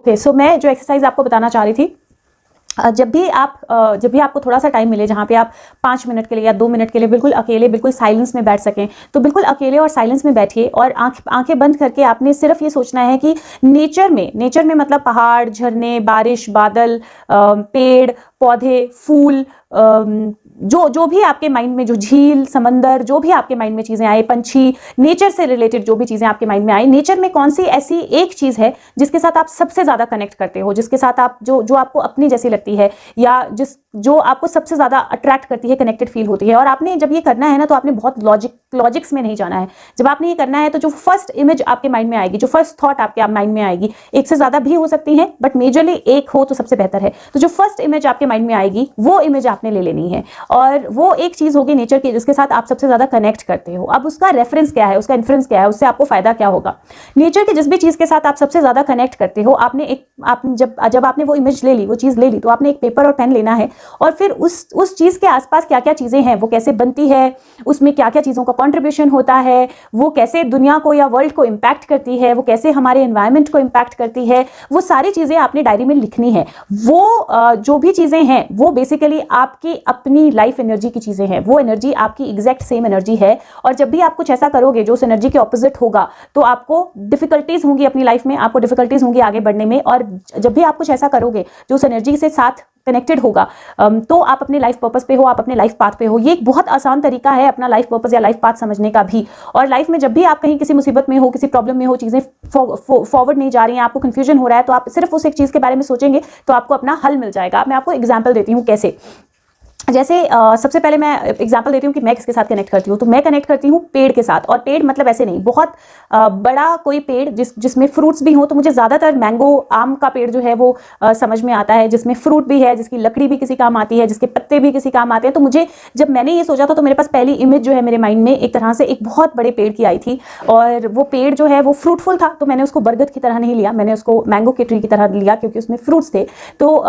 सो मैं जो एक्सरसाइज आपको बताना चाह रही थी, जब भी आपको थोड़ा सा टाइम मिले जहाँ पे आप 5 मिनट के लिए या 2 मिनट के लिए बिल्कुल अकेले, बिल्कुल साइलेंस में बैठ सकें, तो बिल्कुल अकेले और साइलेंस में बैठिए और आंखें बंद करके आपने सिर्फ ये सोचना है कि नेचर में मतलब पहाड़, झरने, बारिश, बादल, पेड़ पौधे, फूल, जो भी आपके माइंड में, जो झील, समंदर, जो भी आपके माइंड में चीजें आए, पंछी, नेचर से रिलेटेड जो भी चीजें आपके माइंड में आई, नेचर में कौन सी ऐसी एक चीज है जिसके साथ आप सबसे ज्यादा कनेक्ट करते हो, जिसके साथ आप जो आपको अपनी जैसी लगती है, या जो आपको सबसे ज्यादा अट्रैक्ट करती है, कनेक्टेड फील होती है। और आपने जब ये करना है ना, तो आपने बहुत लॉजिक्स में नहीं जाना है। जब आपने ये करना है तो जो फर्स्ट इमेज आपके माइंड में आएगी, जो फर्स्ट थॉट आपके माइंड में आएगी, एक से ज्यादा भी हो सकती है बट मेजरली एक हो तो सबसे बेहतर है। तो जो फर्स्ट इमेज आपके माइंड में आएगी वो इमेज आपने ले लेनी है, और वो एक चीज होगी नेचर की जिसके साथ आप सबसे ज्यादा कनेक्ट करते हो। अब उसका रेफरेंस क्या है, उसका इन्फ्लुएंस क्या है, उससे आपको फायदा क्या होगा। नेचर की जिस भी चीज के साथ आप सबसे ज्यादा कनेक्ट करते हो, जब आपने वो इमेज ले ली, वो चीज ले ली, तो आपने एक पेपर और पेन लेना है और फिर उस चीज के आसपास क्या क्या चीजें हैं, वो कैसे बनती है, उसमें क्या क्या चीजों का कंट्रीब्यूशन होता है, वो कैसे दुनिया को या वर्ल्ड को इंपैक्ट करती है, वो कैसे हमारे एनवायरनमेंट को इंपैक्ट करती है, वो सारी चीजें आपने डायरी में लिखनी है। वो जो भी चीजें हैं वो बेसिकली आपकी अपनी लाइफ एनर्जी की चीजें हैं। वो एनर्जी आपकी एग्जैक्ट सेम एनर्जी है, और जब भी आप कुछ ऐसा करोगे जो उस एनर्जी के ऑपोजिट होगा तो आपको डिफिकल्टीज होंगी अपनी लाइफ में, आपको डिफिकल्टीज होंगी आगे बढ़ने में। और जब भी आप कुछ ऐसा करोगे जो उस एनर्जी से साथ कनेक्टेड होगा, तो आप अपने लाइफ पर्पस पे हो, आप अपने लाइफ पाथ पे हो। ये एक बहुत आसान तरीका है अपना लाइफ पर्पस या लाइफ पाथ समझने का भी। और लाइफ में जब भी आप कहीं किसी मुसीबत में हो, किसी प्रॉब्लम में हो, चीजें फॉरवर्ड नहीं जा रही हैं, आपको कंफ्यूजन हो रहा है, तो आप सिर्फ उस एक चीज के बारे में सोचेंगे तो आपको अपना हल मिल जाएगा। मैं आपको एग्जाम्पल देती हूँ कैसे। जैसे सबसे पहले मैं एग्जांपल देती हूँ कि मैं किसके साथ कनेक्ट करती हूँ। तो मैं कनेक्ट करती हूँ पेड़ के साथ, और पेड़ मतलब ऐसे नहीं, बहुत बड़ा कोई पेड़ जिसमें फ्रूट्स भी हो। तो मुझे ज़्यादातर मैंगो, आम का पेड़ जो है वो समझ में आता है, जिसमें फ्रूट भी है, जिसकी लकड़ी भी किसी काम आती है, जिसके पत्ते भी किसी काम आते हैं। तो मुझे जब मैंने ये सोचा था तो मेरे पास पहली इमेज जो है मेरे माइंड में एक तरह से एक बहुत बड़े पेड़ की आई थी, और वो पेड़ जो है वो फ्रूटफुल था। तो मैंने उसको बरगद की तरह नहीं लिया, मैंने उसको मैंगो के ट्री की तरह लिया, क्योंकि उसमें फ्रूट्स थे। तो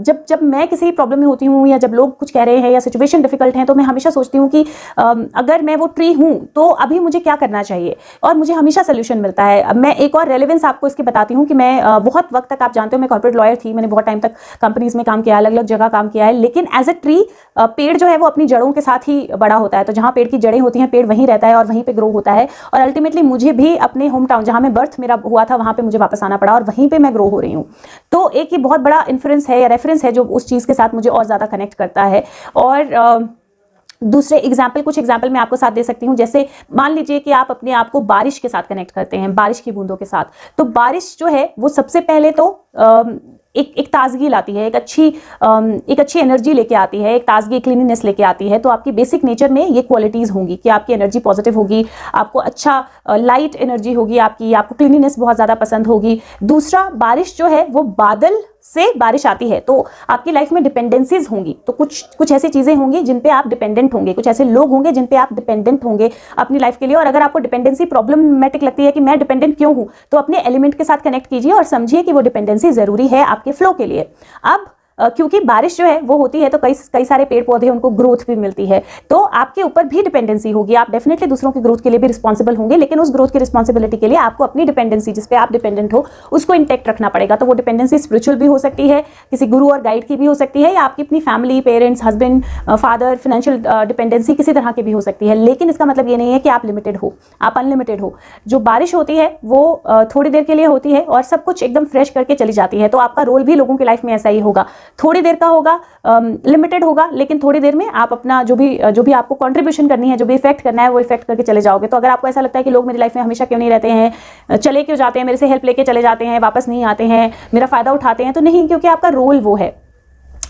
जब मैं किसी प्रॉब्लम में होती हूँ, या जब लोग कुछ कह रहे हैं या सिचुएशन डिफिकल्ट है, तो मैं हमेशा सोचती हूँ कि अगर मैं वो ट्री हूँ तो अभी मुझे क्या करना चाहिए, और मुझे हमेशा सोल्यूशन मिलता है। अब मैं एक और रेलेवेंस आपको इसकी बताती हूँ कि मैं बहुत वक्त तक, आप जानते हो मैं कॉर्पोरेट लॉयर थी, मैंने बहुत टाइम तक कंपनीज में काम किया, अलग अलग जगह काम किया है। लेकिन एज ए ट्री, पेड़ जो है वो अपनी जड़ों के साथ ही बड़ा होता है। तो जहाँ पेड़ की जड़ें होती हैं, पेड़ वहीं रहता है और वहीं पे ग्रो होता है। और अल्टीमेटली मुझे भी अपने होम टाउन, जहाँ मैं बर्थ मेरा हुआ था, वहाँ पे मुझे वापस आना पड़ा, और वहीं पे मैं ग्रो हो रही हूँ। तो एक ये बहुत बड़ा इन्फ्लुएंस है या रेफरेंस है जो उस चीज के साथ मुझे और ज्यादा कनेक्ट करता है। और दूसरे कुछ एग्जाम्पल मैं आपको साथ दे सकती हूँ। जैसे मान लीजिए कि आप अपने आप को बारिश के साथ कनेक्ट करते हैं, बारिश की बूंदों के साथ। तो बारिश जो है वो सबसे पहले तो एक ताजगी लाती है, एक अच्छी एनर्जी लेके आती है, एक ताजगी, क्लीनिनेस लेके आती है। तो आपकी बेसिक नेचर में ये क्वालिटीज होंगी कि आपकी एनर्जी पॉजिटिव होगी, आपको अच्छा लाइट एनर्जी होगी, आपको क्लीनिनेस बहुत ज्यादा पसंद होगी। दूसरा, बारिश जो है वो बादल से बारिश आती है, तो आपकी लाइफ में डिपेंडेंसीज होंगी। तो कुछ ऐसी चीजें होंगी जिन पे आप डिपेंडेंट होंगे, कुछ ऐसे लोग होंगे जिन पे आप डिपेंडेंट होंगे अपनी लाइफ के लिए। और अगर आपको डिपेंडेंसी प्रॉब्लमैटिक लगती है कि मैं डिपेंडेंट क्यों हूं, तो अपने एलिमेंट के साथ कनेक्ट कीजिए और समझिए कि वो डिपेंडेंसी जरूरी है आपके फ्लो के लिए। अब क्योंकि बारिश जो है वो होती है तो कई सारे पेड़ पौधे, उनको ग्रोथ भी मिलती है। तो आपके ऊपर भी डिपेंडेंसी होगी, आप डेफिनेटली दूसरों की ग्रोथ के लिए भी रिस्पॉन्सिबल होंगे, लेकिन उस ग्रोथ की रिस्पॉन्सिबिलिटी के लिए आपको अपनी डिपेंडेंसी, जिस पे आप डिपेंडेंट हो, उसको इंटैक्ट रखना पड़ेगा। तो वो डिपेंडेंसी स्पिरिचुअल भी हो सकती है, किसी गुरु और गाइड की भी हो सकती है, या आपकी अपनी family, parents, husband, father, financial dependency किसी तरह की भी हो सकती है। लेकिन इसका मतलब ये नहीं है कि आप लिमिटेड हो, आप अनलिमिटेड हो। जो बारिश होती है वो थोड़ी देर के लिए होती है और सब कुछ एकदम फ्रेश करके चली जाती है। तो आपका रोल भी लोगों की लाइफ में ऐसा ही होगा, थोड़ी देर का होगा, लिमिटेड होगा, लेकिन थोड़ी देर में आप अपना जो भी आपको कंट्रीब्यूशन करनी है, जो भी इफेक्ट करना है, वो इफेक्ट करके चले जाओगे। तो अगर आपको ऐसा लगता है कि लोग मेरी लाइफ में हमेशा क्यों नहीं रहते हैं, चले क्यों जाते हैं, मेरे से हेल्प लेके चले जाते हैं, वापस नहीं आते हैं, मेरा फायदा उठाते हैं, तो नहीं, क्योंकि आपका रोल वो है।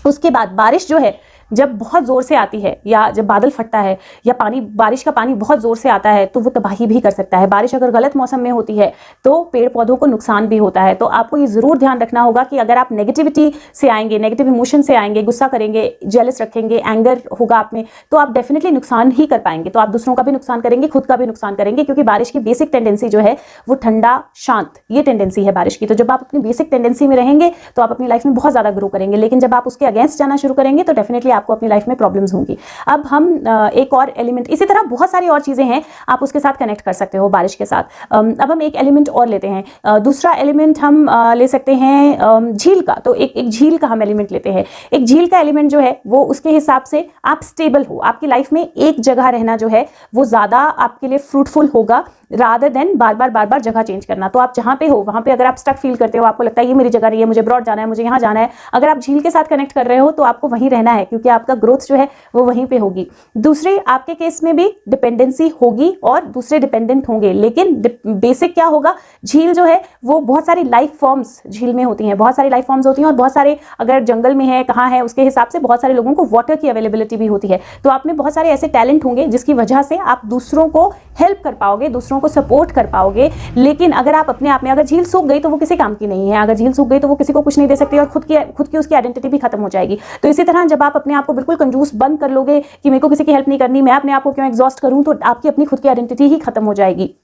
उसके बाद बारिश जो है जब बहुत जोर से आती है, या जब बादल फटता है, या बारिश का पानी बहुत जोर से आता है, तो वो तबाही भी कर सकता है। बारिश अगर गलत मौसम में होती है तो पेड़ पौधों को नुकसान भी होता है। तो आपको ये जरूर ध्यान रखना होगा कि अगर आप नेगेटिविटी से आएंगे, नेगेटिव इमोशन से आएंगे, गुस्सा करेंगे, जेलस रखेंगे, एंगर होगा आप में, तो आप डेफिनेटली नुकसान ही कर पाएंगे। तो आप दूसरों का भी नुकसान करेंगे, खुद का भी नुकसान करेंगे, क्योंकि बारिश की बेसिक टेंडेंसी जो है वो ठंडा, शांत, ये टेंडेंसी है बारिश की। तो जब आप अपनी बेसिक टेंडेंसी में रहेंगे तो आप अपनी लाइफ में बहुत ज्यादा ग्रो करेंगे। लेकिन जब आप उसके अगेंस्ट जाना शुरू करेंगे तो डेफिनेटली आपको अपनी लाइफ में प्रॉब्लम्स होंगी। अब हम एक और एलिमेंट, इसी तरह बहुत सारी और चीज़ें हैं आप उसके साथ कनेक्ट कर सकते हो बारिश के साथ। अब हम एक एलिमेंट और लेते हैं, दूसरा एलिमेंट हम ले सकते हैं झील का। तो एक झील का हम एलिमेंट लेते हैं। एक झील का एलिमेंट जो है वो उसके हिसाब से आप स्टेबल हो, आपकी लाइफ में एक जगह रहना जो है वो ज़्यादा आपके लिए फ्रूटफुल होगा रादर देन बार बार जगह चेंज करना। तो आप जहाँ पे हो वहाँ पे अगर आप स्टक फील करते हो, आपको लगता है ये मेरी जगह नहीं है, मुझे ब्रॉड जाना है, मुझे यहाँ जाना है, अगर आप झील के साथ कनेक्ट कर रहे हो तो आपको वहीं रहना है, क्योंकि आपका ग्रोथ जो है वो वहीं पे होगी। दूसरे आपके केस में भी डिपेंडेंसी होगी और दूसरे डिपेंडेंट होंगे, लेकिन बेसिक क्या होगा, झील जो है वो बहुत सारी लाइफ फॉर्म्स झील में होती हैं, बहुत सारी लाइफ फॉर्म्स होती हैं और बहुत सारे, अगर जंगल में है कहाँ है उसके हिसाब से बहुत सारे लोगों को वाटर की अवेलेबिलिटी भी होती है। तो आप में बहुत सारे ऐसे टैलेंट होंगे जिसकी वजह से आप दूसरों को हेल्प कर पाओगे, दूसरों को सपोर्ट कर पाओगे। लेकिन अगर आप अपने आप में, अगर झील सूख गई तो वो किसी काम की नहीं है, अगर झील सूख गई तो वो किसी को कुछ नहीं दे सकती और खुद की उसकी आइडेंटिटी भी खत्म हो जाएगी। तो इसी तरह जब आप अपने आप को बिल्कुल कंजूस बंद कर लोगे कि मेरे को किसी की हेल्प नहीं करनी, मैं अपने आप को क्यों एग्जॉस्ट करूं, तो आपकी अपनी खुद की आइडेंटिटी ही खत्म हो जाएगी।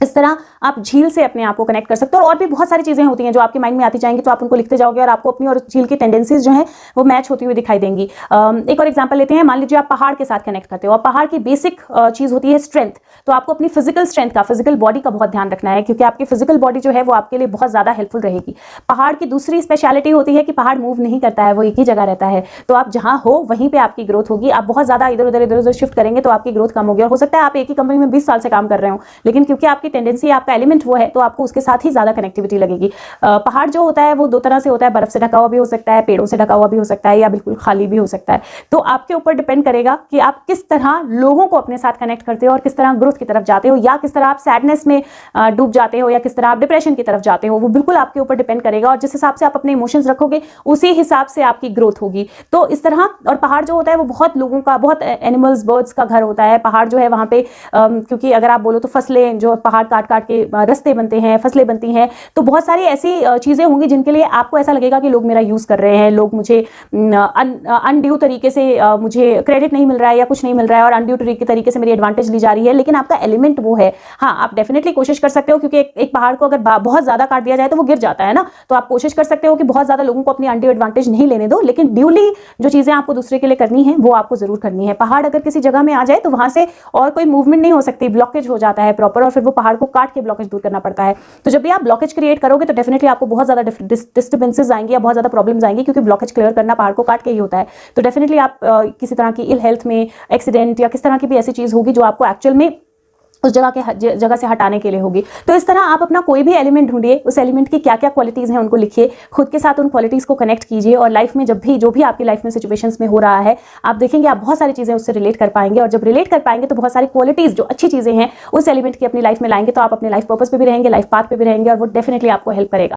इस तरह आप झील से अपने आप को कनेक्ट कर सकते हो। और भी बहुत सारी चीजें होती हैं जो आपके माइंड में आती जाएंगी, तो आप उनको लिखते जाओगे और आपको अपनी और झील की टेंडेंसीज जो हैं वो मैच होती हुई दिखाई देंगी। एक और एग्जांपल लेते हैं, मान लीजिए आप पहाड़ के साथ कनेक्ट करते हो और पहाड़ की बेसिक चीज होती है स्ट्रेंथ। तो आपको अपनी फिजिकल स्ट्रेंथ का, फिजिकल बॉडी का बहुत ध्यान रखना है, क्योंकि आपकी फिजिकल बॉडी जो है वो आपके लिए बहुत ज्यादा हेल्पफुल रहेगी। पहाड़ की दूसरी स्पेशलिटी होती है कि पहाड़ मूव नहीं करता है, वो एक ही जगह रहता है। तो आप जहां हो वहीं पे आपकी ग्रोथ होगी। आप बहुत ज्यादा इधर उधर शिफ्ट करेंगे तो आपकी ग्रोथ कम होगी। और हो सकता है आप एक ही कंपनी में 20 साल से काम कर रहे हो, लेकिन क्योंकि आपकी टेंडेंसी, आपका एलिमेंट वो है, तो आपको उसके साथ ही ज्यादा कनेक्टिविटी लगेगी। पहाड़ जो होता है वो दो तरह से होता है, बर्फ से ढका हुआ भी हो सकता है, पेड़ों से ढका हुआ भी हो सकता है, या बिल्कुल खाली भी हो सकता है। तो आपके ऊपर डिपेंड करेगा कि आप किस तरह लोगों को अपने साथ कनेक्ट करते हो और किस तरह ग्रोथ की तरफ जाते हो, या किस तरह आप सैडनेस में डूब जाते हो, या किस तरह आप डिप्रेशन की तरफ जाते हो। वो बिल्कुल आपके ऊपर डिपेंड करेगा और जिस हिसाब से आप अपने इमोशंस रखोगे उसी हिसाब से आपकी ग्रोथ होगी। तो इस तरह, और पहाड़ जो होता है वो बहुत लोगों का, बहुत एनिमल्स, बर्ड्स का घर होता है। पहाड़ जो है वहां पे क्योंकि अगर आप बोलो तो फसलें, जो पहाड़ काट काट के रस्ते बनते हैं, फसलें बनती हैं, तो बहुत सारी ऐसी चीजें होंगी जिनके लिए आपको ऐसा लगेगा कि लोग मेरा यूज कर रहे हैं, लोग मुझे अनड्यू तरीके से मुझे क्रेडिट नहीं मिल रहा है या कुछ नहीं मिल रहा है और अनड्यू तरीके से मेरी एडवांटेज ली जा रही है। लेकिन आपका एलिमेंट वो है। हाँ, आप डेफिनेटली कोशिश कर सकते हो, क्योंकि एक पहाड़ को अगर बहुत ज्यादा काट दिया जाए तो वो गिर जाता है ना। तो आप कोशिश कर सकते हो कि बहुत ज्यादा लोगों को अपनी अनड्यू एडवांटेज नहीं लेने दो, लेकिन ड्यूली जो चीजें आपको दूसरे के लिए करनी है वो आपको जरूर करनी है। पहाड़ अगर किसी जगह में आ जाए तो वहां से और कोई मूवमेंट नहीं हो सकती, ब्लॉकेज हो जाता है प्रॉपर, और फिर वो पहाड़ को काट के ब्लॉकेज दूर करना पड़ता है। तो जब भी आप ब्लॉकेज क्रिएट करोगे तो डेफिनेटली आपको बहुत ज्यादा डिस्टर्बेंसेस आएंगे या बहुत ज्यादा प्रॉब्लम्स आएंगी, क्योंकि ब्लॉकेज क्लियर करना पहाड़ को काट के ही होता है। तो डेफिनेटली आप किसी तरह की इल हेल्थ में, एक्सीडेंट या किस तरह की भी ऐसी चीज होगी जो आपको एक्चुअल में उस जगह से हटाने के लिए होगी। तो इस तरह आप अपना कोई भी एलिमेंट ढूंढिए, उस एलिमेंट की क्या क्या क्वालिटीज हैं उनको लिखिए, खुद के साथ उन क्वालिटीज को कनेक्ट कीजिए, और लाइफ में जो भी आपकी लाइफ में सिचुएशंस में हो रहा है, आप देखेंगे आप बहुत सारी चीजें उससे रिलेट कर पाएंगे। और जब रिलेट कर पाएंगे तो बहुत सारी क्वालिटीज, जो अच्छी चीजें हैं, उस एलिमेंट की अपनी लाइफ में लाएंगे, तो आप अपने लाइफ पर्पस पे भी रहेंगे, लाइफ पाथ पे भी रहेंगे, और वो डेफिनेटली आपको हेल्प करेगा।